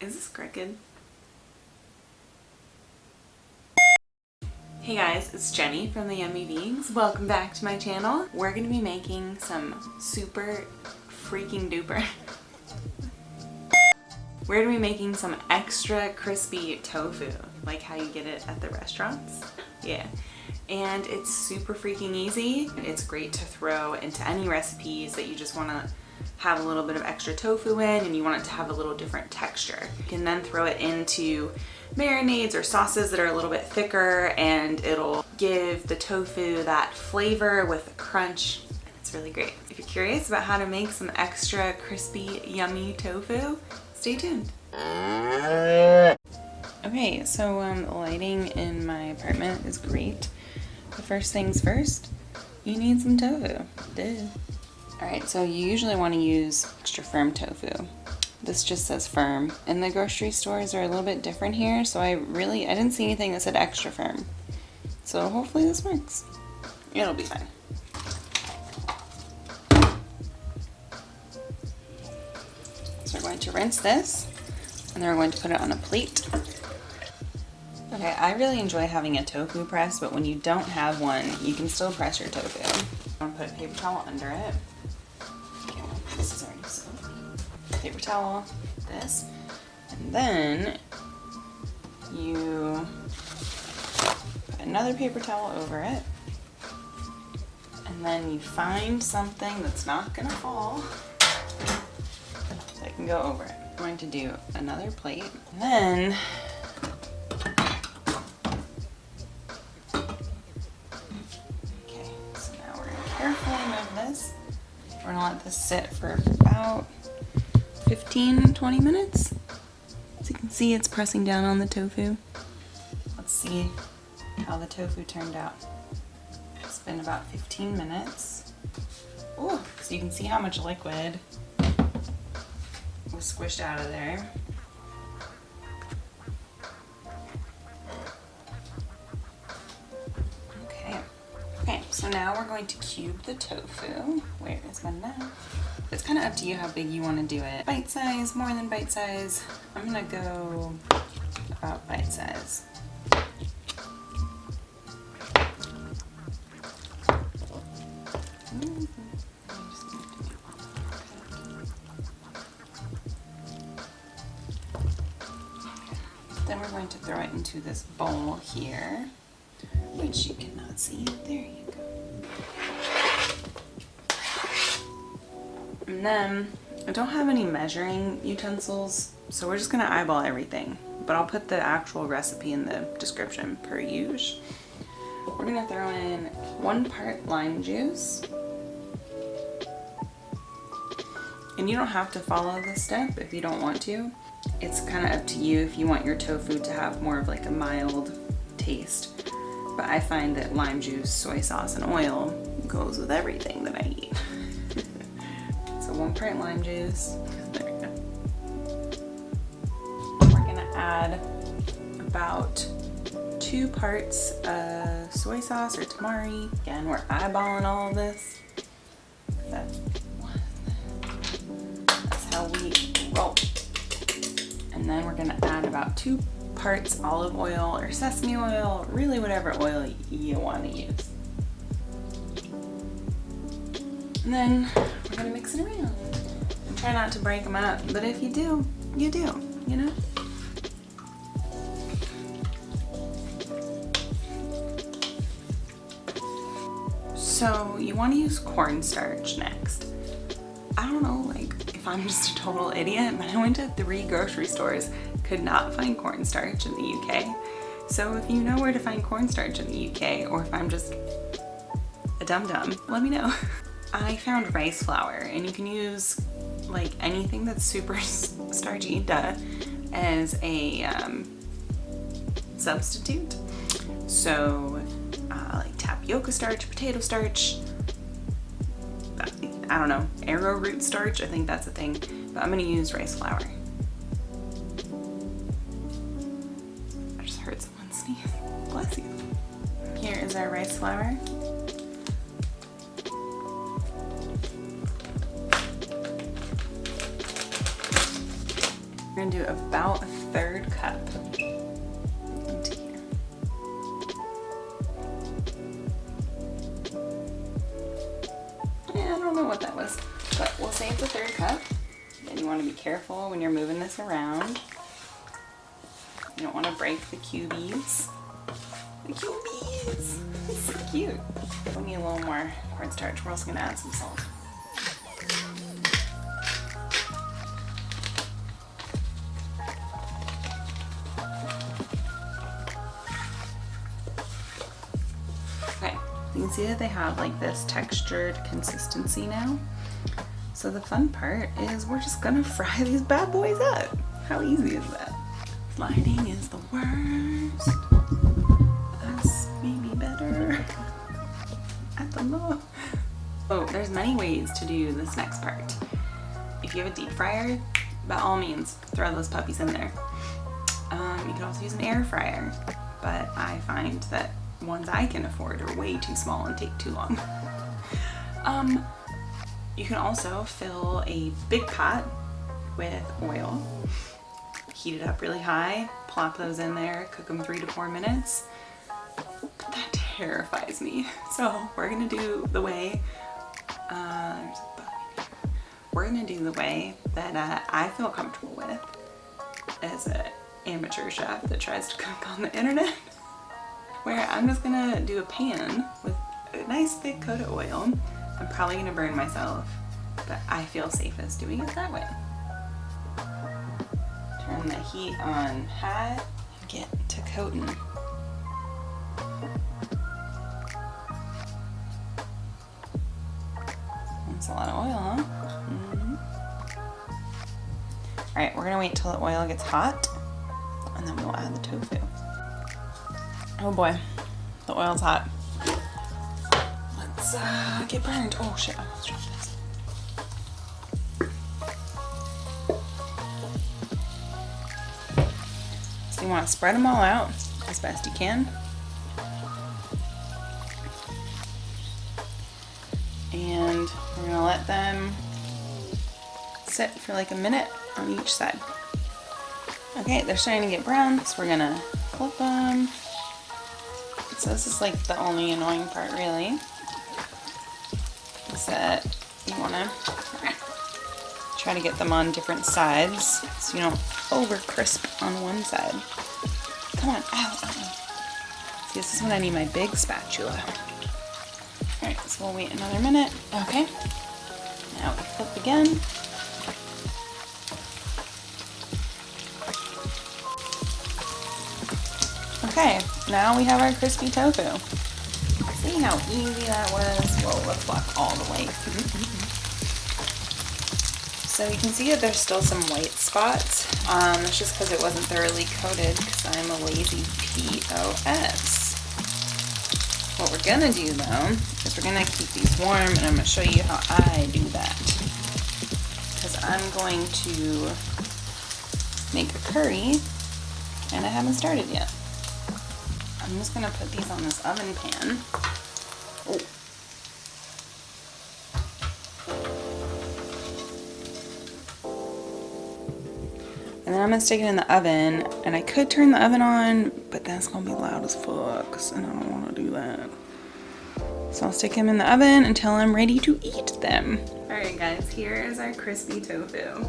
Is this crooked? Hey guys, it's Jenny from the Yummy Beings. Welcome back to my channel. We're gonna be making some super freaking duper. We're gonna be making some extra crispy tofu, like how you get it at the restaurants. Yeah. And it's super freaking easy. It's great to throw into any recipes that you just wanna have a little bit of extra tofu in and you want it to have a little different texture. You can then throw it into marinades or sauces that are a little bit thicker, and it'll give the tofu that flavor with a crunch, and it's really great. If you're curious about how to make some extra crispy, yummy tofu, stay tuned. Okay, so lighting in my apartment is great. The first things first, you need some tofu. Duh. Alright, so you usually want to use extra firm tofu. This just says firm. And the grocery stores are a little bit different here, so I didn't see anything that said extra firm. So hopefully this works. It'll be fine. So we're going to rinse this, and then we're going to put it on a plate. Okay, I really enjoy having a tofu press, but when you don't have one, you can still press your tofu. I'm going to put a paper towel under it. Okay, well, this is already soaked. Paper towel, this, and then you put another paper towel over it, and then you find something that's not gonna fall that can go over it. I'm going to do another plate, and then okay, so now we're gonna carefully move this. We're gonna let this sit for about 15-20 minutes. So you can see it's pressing down on the tofu. Let's see how the tofu turned out. It's been about 15 minutes. Ooh, so you can see how much liquid was squished out of there. Okay, so now we're going to cube the tofu. Where is my knife? It's kind of up to you how big you want to do it. Bite size, more than bite size. I'm gonna go about bite size. Then we're going to throw it into this bowl here, which you cannot see. There you go. And then I don't have any measuring utensils, so we're just gonna eyeball everything. But I'll put the actual recipe in the description per usual. We're gonna throw in 1 part lime juice. And you don't have to follow this step if you don't want to. It's kind of up to you if you want your tofu to have more of like a mild taste. But I find that lime juice, soy sauce, and oil goes with everything that I eat. So 1 part lime juice. There we go. We're gonna add about 2 parts of soy sauce or tamari. Again, we're eyeballing all of this. That's how we roll. And then we're gonna add about 2 parts olive oil or sesame oil, really whatever oil you want to use. And then we're gonna mix it around. And try not to break them up, but if you do, you do, you know? So you want to use cornstarch next. I don't know, like, if I'm just a total idiot, but I went to 3 grocery stores, could not find cornstarch in the UK. So if you know where to find cornstarch in the UK, or if I'm just a dum-dum, let me know. I found rice flour, and you can use like anything that's super starchy, as a substitute. So like tapioca starch, potato starch, I don't know, arrowroot starch, I think that's a thing, but I'm gonna use rice flour. I just heard someone sneeze. Bless you. Here is our rice flour. We're gonna do about a 1/3 cup into here. Yeah, I don't know what that was, but we'll say it's a 1/3 cup. Then you want to be careful when you're moving this around. You don't want to break the cubies. The cubies! It's so cute. We need a little more cornstarch. We're also gonna add some salt. Okay, you can see that they have like this textured consistency now. So the fun part is we're just gonna fry these bad boys up. How easy is that? Sliding is the worst. Us maybe better. I don't know. Oh, there's many ways to do this next part. If you have a deep fryer, by all means, throw those puppies in there. You can also use an air fryer, but I find that ones I can afford are way too small and take too long. You can also fill a big pot with oil, heat it up really high, plop those in there, cook them 3 to 4 minutes. But that terrifies me. So we're gonna do the way, there's a bug in here. We're gonna do the way that I feel comfortable with as an amateur chef that tries to cook on the internet. Where I'm just gonna do a pan with a nice thick coat of oil. I'm probably gonna burn myself, but I feel safest doing it that way. Turn the heat on high and get to coating. That's a lot of oil, huh? Mm-hmm. All right, we're gonna wait till the oil gets hot and then we'll add the tofu. Oh boy, the oil's hot. Let's get burned. Oh shit, I almost dropped this. So you want to spread them all out as best you can. And we're gonna let them sit for like a minute on each side. Okay, they're starting to get brown, so we're gonna flip them. So this is like the only annoying part really, is that you wanna try to get them on different sides so you don't over crisp on one side. Come on, ow. See, this is when I need my big spatula. Alright, so we'll wait another minute. Okay, now we flip again. Okay, now we have our crispy tofu. See how easy that was? Whoa, let's walk all the way. So you can see that there's still some white spots. That's just because it wasn't thoroughly coated because I'm a lazy POS. What we're gonna do though, is we're gonna keep these warm and I'm gonna show you how I do that. Because I'm going to make a curry and I haven't started yet. I'm just gonna put these on this oven pan. Oh. And then I'm gonna stick it in the oven, and I could turn the oven on, but that's gonna be loud as fuck, and I don't wanna do that. So I'll stick them in the oven until I'm ready to eat them. All right guys, here is our crispy tofu.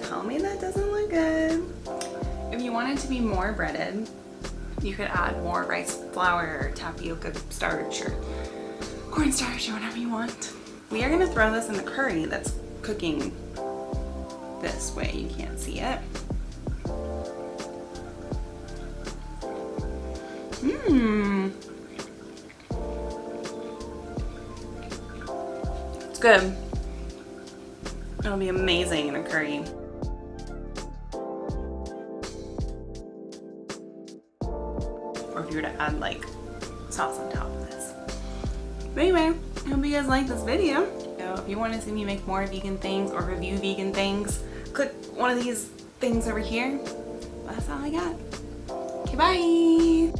Tell me that doesn't look good. If you want it to be more breaded, you could add more rice flour or tapioca starch or cornstarch or whatever you want. We are gonna throw this in the curry that's cooking this way. You can't see it. Mmm. It's good. It'll be amazing in a curry. Or if you were to add like sauce on top of this. But anyway, I hope you guys like this video. So if you want to see me make more vegan things or review vegan things, click one of these things over here. That's all I got. Okay, bye.